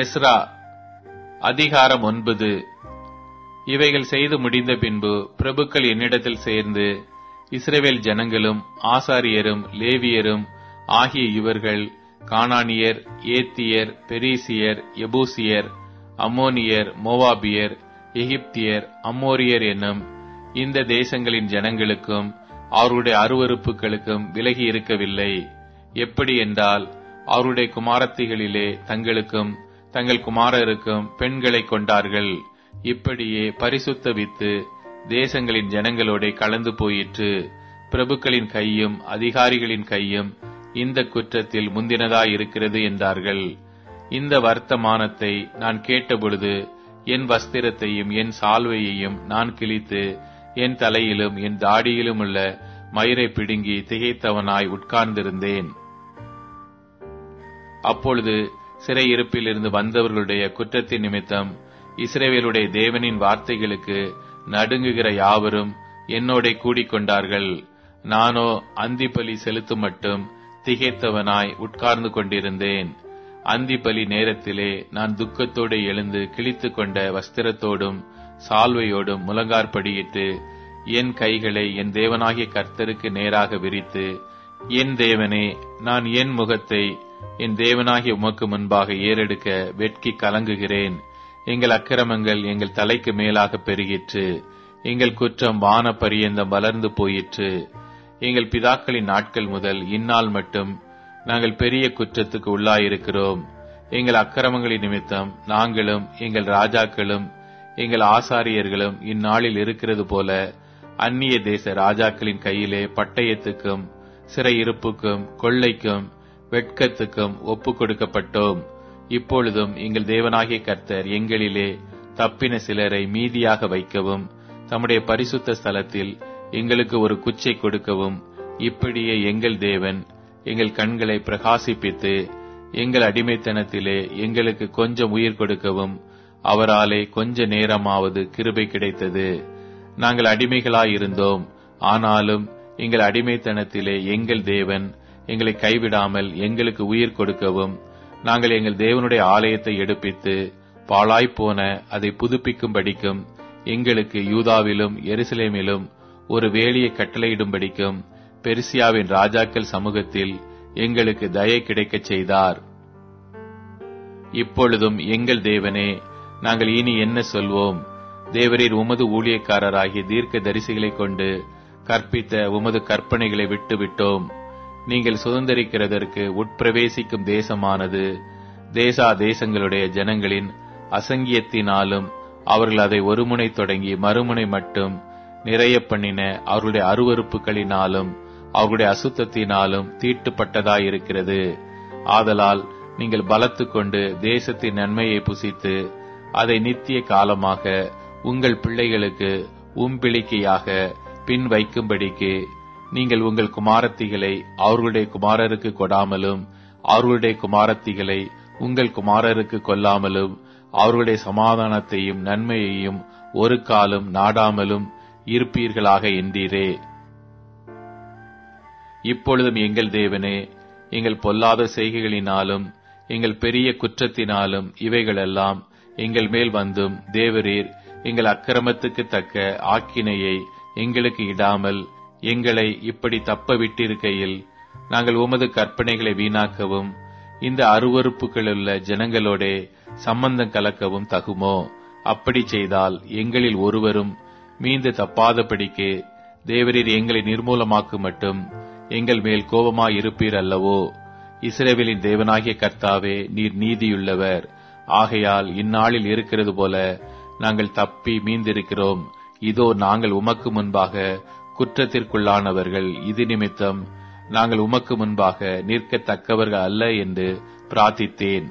Ezra அதிகாரம் 9. இவைகள் செய்து முடிந்த பின்பு பிரபுக்கள் என்னிடத்தில் சேர்ந்து, இஸ்ரவேல் ஜனங்களும் ஆசாரியரும் லேவியரும் ஆகிய இவர்கள் கானானியர், ஏத்தியர், பெரிசியர், எபூசியர், அம்மோனியர், மோவாபியர், எகிப்தியர், அம்மோரியர் என்னும் இந்த தேசங்களின் ஜனங்களுக்கும் அவருடைய அருவருப்புகளுக்கும் விலகி இருக்கவில்லை. எப்படி என்றால், அவருடைய குமாரத்திகளிலே தங்களுக்கும் தங்கள் குமாரருக்கும் பெண்களை கொண்டார்கள். இப்படியே பரிசுத்த வித்து தேசங்களின் ஜனங்களோட கலந்து போயிற்று. பிரபுக்களின் கையும் அதிகாரிகளின் கையும் இந்த குற்றத்தில் முந்தினதாயிருக்கிறது என்றார்கள். இந்த வர்த்தமானத்தை நான் கேட்டபொழுது என் வஸ்திரத்தையும் என் சால்வையையும் நான் கிழித்து என் தலையிலும் என் தாடியிலும் உள்ள மயிரை பிடுங்கி திகைத்தவனாய் உட்கார்ந்திருந்தேன். அப்பொழுது சிறையிருப்பிலிருந்து வந்தவர்களுடைய குற்றத்தின் நிமித்தம் இஸ்ரவேலுடைய தேவனின் வார்த்தைகளுக்கு நடுங்குகிற யாவரும் என்னோட கூடிக்கொண்டார்கள். நானோ அந்திபலி செலுத்தும் மட்டும் திகைத்தவனாய் உட்கார்ந்து கொண்டிருந்தேன். அந்திபலி நேரத்திலே நான் துக்கத்தோடு எழுந்து கிழித்து கொண்ட வஸ்திரத்தோடும் சால்வையோடும் முழங்கார்படியிட்டு என் கைகளை என் தேவனாகிய கர்த்தருக்கு நேராக விரித்து, என் தேவனே, நான் என் முகத்தை என் தேவனாகிய உமக்கு முன்பாக ஏறெடுக்க வெட்கி கலங்குகிறேன். எங்கள் அக்கிரமங்கள் எங்கள் தலைக்கு மேலாக பெருகிற்று. எங்கள் குற்றம் வான பரியந்தம் வளர்ந்து போயிற்று. எங்கள் பிதாக்களின் நாட்கள் முதல் இந்நாள் மட்டும் நாங்கள் பெரிய குற்றத்துக்கு உள்ளாயிருக்கிறோம். எங்கள் அக்கிரமங்களின் நிமித்தம் நாங்களும் எங்கள் ராஜாக்களும் எங்கள் ஆசாரியர்களும் இந்நாளில் இருக்கிறது போல அந்நிய தேச ராஜாக்களின் கையிலே பட்டயத்துக்கும் சிறையிருப்புக்கும் கொள்ளைக்கும் வெட்கத்துக்கும் ஒப்புக் கொடுக்கப்பட்டோம். இப்பொழுதும் எங்கள் தேவனாகிய கர்த்தர் எங்களிலே தப்பின சிலரை மீதியாக வைக்கவும் தம்முடைய பரிசுத்த ஸ்தலத்தில் எங்களுக்கு ஒரு குச்சை கொடுக்கவும், இப்படியே எங்கள் தேவன் எங்கள் கண்களை பிரகாசிப்பித்து எங்கள் அடிமைத்தனத்திலே எங்களுக்கு கொஞ்சம் உயிர் கொடுக்கவும் அவராலே கொஞ்ச நேரமாவது கிருபை கிடைத்தது. நாங்கள் அடிமைகளாயிருந்தோம், ஆனாலும் எங்கள் அடிமைத்தனத்திலே எங்கள் தேவன் எங்களை கைவிடாமல் எங்களுக்கு உயிர் கொடுக்கவும், நாங்கள் எங்கள் தேவனுடைய ஆலயத்தை எடுப்பித்து பாழாய்ப்போன அதை புதுப்பிக்கும்படிக்கும் எங்களுக்கு யூதாவிலும் எருசலேமிலும் ஒரு வேலியை கட்டளையிடும்படிக்கும் பெர்சியாவின் ராஜாக்கள் சமூகத்தில் எங்களுக்கு தயை கிடைக்கச் செய்தார். இப்பொழுதும் எங்கள் தேவனே, நாங்கள் இனி என்ன சொல்வோம்? தேவரீர் உமது ஊழியக்காரராகிய தீர்க்க தரிசிகளை கொண்டு கற்பித்த உமது கற்பனைகளை விட்டுவிட்டோம். நீங்கள் சுதந்திரிக்கிறதற்கு உட்பிரவேசிக்கும் தேசமானது தேசா தேசங்களுடைய ஜனங்களின் அசங்கியத்தினாலும் அவர்கள் அதை ஒருமுனை தொடங்கி மறுமுனை மட்டும் நிறைய பண்ணின அவர்களுடைய அருவருப்புகளினாலும் அவர்களுடைய அசுத்தத்தினாலும் தீட்டுப்பட்டதாயிருக்கிறது. ஆதலால் நீங்கள் பலத்து கொண்டு தேசத்தின் நன்மையை புசித்து அதை நித்திய காலமாக உங்கள் பிள்ளைகளுக்கு உம்பிளிக்கையாக பின் வைக்கும்படிக்கு நீங்கள் உங்கள் குமாரத்திகளை அவர்களுடைய குமாரருக்கு கொடாமலும் அவர்களுடைய குமாரத்திகளை உங்கள் குமாரருக்கு கொல்லாமலும் அவர்களுடைய சமாதானத்தையும் நன்மையையும் ஒரு காலம் நாடாமலும் இருப்பீர்களாக என்றீரே. இப்பொழுதும் எங்கள் தேவனே, எங்கள் பொல்லாத செய்கைகளினாலும் எங்கள் பெரிய குற்றத்தினாலும் இவைகளெல்லாம் எங்கள் மேல் வந்தும் தேவரீர் எங்கள் அக்கிரமத்துக்கு தக்க ஆக்கினையை எங்களுக்கு இடாமல் எங்களை இப்படி தப்ப விட்டிருக்கையில் நாங்கள் உமது கற்பனைகளை வீணாக்கவும் இந்த அருவருப்புகளுள்ள ஜனங்களோட சம்பந்தம் கலக்கவும் தகுமோ? அப்படி செய்தால் எங்களில் ஒருவரும் மீண்டு தப்பாதபடிக்கு தேவரீர் எங்களை நிர்மூலமாக்கு மட்டும் எங்கள் மேல் கோபமாயிருப்பீர் அல்லவோ? இஸ்ரவேலின் தேவனாகிய கர்த்தாவே, நீர் நீதியுள்ளவர். ஆகையால் இந்நாளில் இருக்கிறது போல நாங்கள் தப்பி மீந்திருக்கிறோம். இதோ நாங்கள் உமக்கு முன்பாக குற்றத்திற்குள்ளானவர்கள். இது நிமித்தம் நாங்கள் உமக்கு முன்பாக நிற்கத்தக்கவர்கள் அல்ல என்று பிரார்த்தித்தேன்.